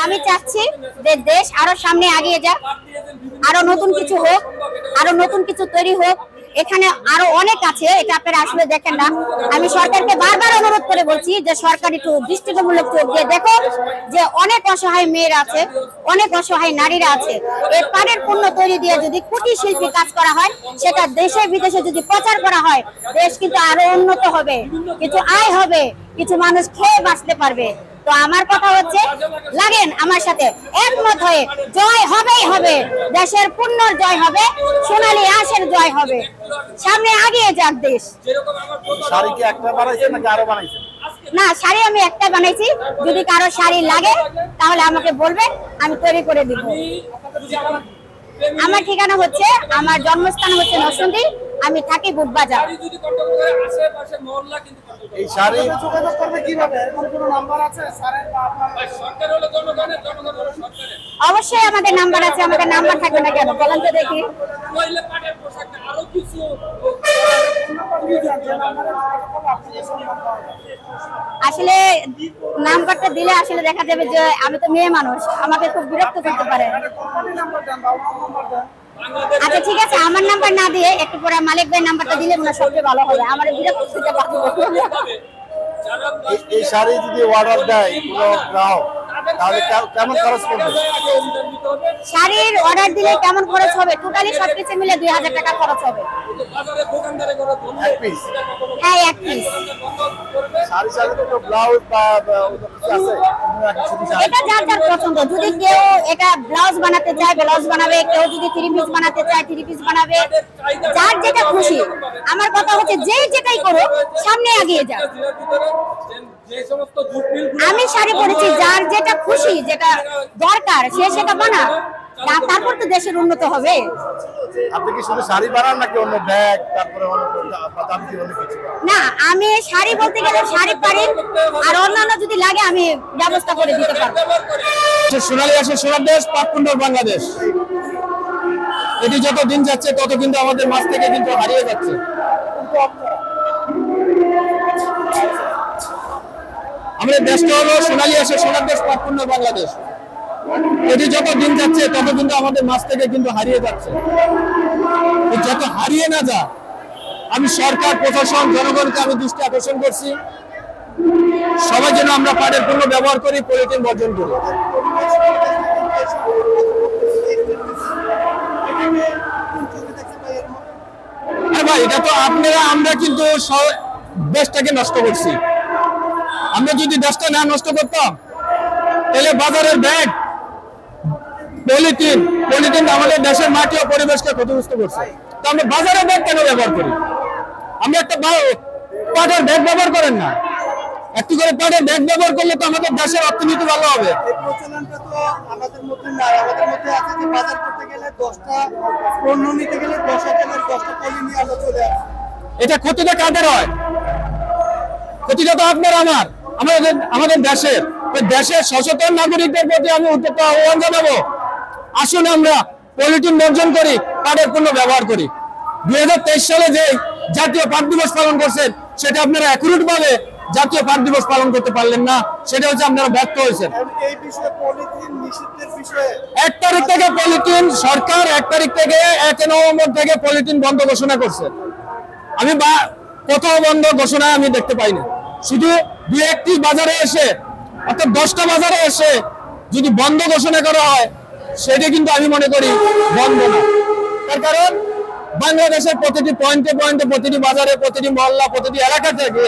আমি চাচ্ছি যে দেশ আরো সামনে এগিয়ে যাক, আরো নতুন কিছু হোক, আরো নতুন কিছু তৈরি হোক। এখানে আরো অনেক আছে, এটা আপনারা আসলে দেখেন না। আমি সরকারকে বারবার অনুরোধ করে বলছি যে সরকার একটু দৃষ্টিমূলক চোখ দিয়ে দেখো যে অনেক অসহায় মেয়েরা আছে, অনেক অসহায় নারীরা আছে। এই পাটের পণ্য তৈরি দিয়ে যদি কুটির শিল্পী কাজ করা হয়, সেটা দেশে বিদেশে যদি প্রচার করা হয়, দেশ কিন্তু আরো উন্নত হবে, কিছু আয় হবে, কিছু মানুষ খেয়ে বাঁচতে পারবে। তো আমার কথা হচ্ছে, লাগেন আমার সাথে একমত হয়ে, জয় হবেই হবে, দেশের পুণ্যর জয় হবে, সোনালী আঁশের জয় হবে, সামনে এগিয়ে যাক দেশ। শাড়ি কি একটা বানাইছেন নাকি আরো বানাইছেন? না, শাড়ি আমি একটা বানাইছি, যদি কারো শাড়ি লাগে তাহলে আমাকে বলবেন, আমি তৈরি করে দিব। আমার ঠিকানা হচ্ছে, আমার জন্মস্থান হচ্ছে নরসিংদী, আমি থাকি বুটবাজার। এই শাড়ি যোগাযোগ করবে কিভাবে? এরকম কোনো নাম্বার আছে স্যারের বা আপনার? সরকার হলো জনগণের, জনগণ হলো সরকারের। অবশ্যই আমাদের নাম্বার আছে, আমাদের নাম্বার থাকবে না কেন বলেন তো দেখি। মহিলা পাটের পোশাক আরো কিছু আসলে নাম্বারটা দিলে আসলে দেখা যাবে যে আমি তো মেয়ে মানুষ, আমাকে খুব বিরক্ত করতে পারে। আচ্ছা ঠিক আছে, আমার নাম্বার না দিয়ে একটু পরে মালিক ভাই নাম্বারটা দিলে মনে হয় সবচেয়ে ভালো হবে, আমার বিরক্ত করতে পারবো। এই শাড়ি যদি অর্ডার দেয় কোনো গ্রাহক, তাহলে কেমন খরচ পড়বে? শাড়ির অর্ডার দিলে কেমন খরচ হবে? টোটালি সবকিছু মিলে 2000 টাকা খরচ হবে। এক পিস? হ্যাঁ, এক পিস। শাড়ি সাথে তো ব্লাউজ বা কিছু আছে? এটা যার যার পছন্দ, যদি কেউ এটা ব্লাউজ বানাতে চায় ব্লাউজ বানাবে, কেউ যদি 3 পিস বানাতে চায় 3 পিস বানাবে, যার যেটা খুশি। আমার কথা হচ্ছে যে যেটাই করো, সামনে এগিয়ে যাও। আমি শাড়ি পরেছি, যার যেটা খুশি, যেটা দরকার সে সেটা বানা, তারপর তো দেশের উন্নত হবে। আপনি কি শুধু শাড়ি বানান নাকি অন্য ব্যাগ, তারপরে অন্য কিছু? না, আমি শাড়ি বলতে গেলে শাড়ি পারি, আর অন্যান্য যদি লাগে আমি ব্যবস্থা করে দিতে পারবো। সোনালী আঁশের সোনার দেশ, পাটকুন্ডর বাংলাদেশ। এটি যত দিন যাচ্ছে তত কিন্তু আমাদের মাঝ থেকে কিন্তু হারিয়ে যাচ্ছে। আমাদের দেশটা হলো সোনালী আঁশের সোনার দেশ, পাটকুন্ডর বাংলাদেশ। এটি যত দিন যাচ্ছে তত কিন্তু আমাদের মাঝ থেকে কিন্তু হারিয়ে যাচ্ছে। যত হারিয়ে না যা, আমি সরকার, প্রশাসন, জনগণকে আমি দৃষ্টি আকর্ষণ করছি, সবাই যেন আমরা পাটের পণ্য ব্যবহার করি, পলিথিন বর্জন করি। ভাই, এটা তো আপনারা, আমরা কিন্তু দেশটাকে নষ্ট করছি। আমরা যদি দেশটা না নষ্ট করতাম, তাহলে বাজারের ব্যাগ, পলিথিন আমাদের দেশের মাটি ও পরিবেশকে ক্ষতিগ্রস্ত করছে। তো আমরা বাজারের ব্যাগ কেন ব্যবহার করি? আমরা একটা পাটের ব্যাগ ব্যবহার করেন না, একটু করে পাটের ব্যাগ ব্যবহার করলে তো আমাদের দেশের অর্থনীতি ভালো হবে। এই প্রচলনটা তো আমাদের মধ্যে নাই, আমাদের মধ্যে আছে যে বাজার করতে গেলে 10টা পণ্য নিতে গেলে 10,000 10টা পলি নিয়ে আলো চলে আসে। এটা ক্ষতিটা কাদের হয়? ক্ষতিটা তো আপনার আমার, আমাদের দেশের সচেতন নাগরিকদের প্রতি আমি উদ্যোক্তা আহ্বান জানাবো, আসুন আমরা পলিথিন বর্জন করি, পাটের পণ্য ব্যবহার করি। 2023 সালে যে জাতীয় পাট দিবস পালন করছেন, সেটা আপনারা অ্যাকুরেট ভাবে জাতীয় পাট দিবস পালন করতে পারলেন না, সেটা হচ্ছে আপনারা ব্যর্থ হয়েছেন। এই বিষয়ে পলিথিন নিষিদ্ধের বিষয়ে 1 তারিখ থেকে পলিথিন, সরকার 1 তারিখ থেকে 1 নভেম্বর থেকে পলিথিন বন্ধ ঘোষণা করছে। আমি কোথাও বন্ধ ঘোষণা আমি দেখতে পাইনি। শুধু 2-1টি বাজারে এসে, অর্থাৎ 10টা বাজারে এসে যদি বন্ধ ঘোষণা করা হয়, সেটা কিন্তু আমি মনে করি বন্ধ না। তার কারণ বাংলাদেশের প্রতিটি পয়েন্টে, প্রতিটি বাজারে, প্রতিটি মহল্লা, প্রতিটি এলাকা থেকে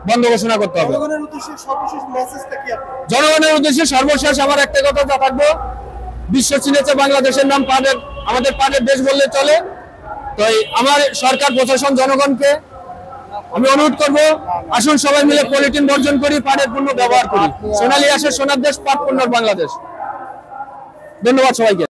বন্ধ ঘোষণা করতে হবে। জনগণের উদ্দেশ্যে সর্বশেষ মেসেজটা কি আপনার? জনগণের উদ্দেশ্যে সর্বশেষ আমার একটা কথা থাকবো, বিশ্ব চিনেছে বাংলাদেশের নাম পাটের, আমাদের পাটের দেশ বললে চলে। তো আমার সরকার, প্রশাসন, জনগণকে আমি অনুরোধ করবো, আসুন সবাই মিলে পলিথিন বর্জন করি, পাটের পণ্য ব্যবহার করি। সোনালী আঁশের সোনার দেশ, পাটকুন্ডর বাংলাদেশ। ধন্যবাদ সবাইকে।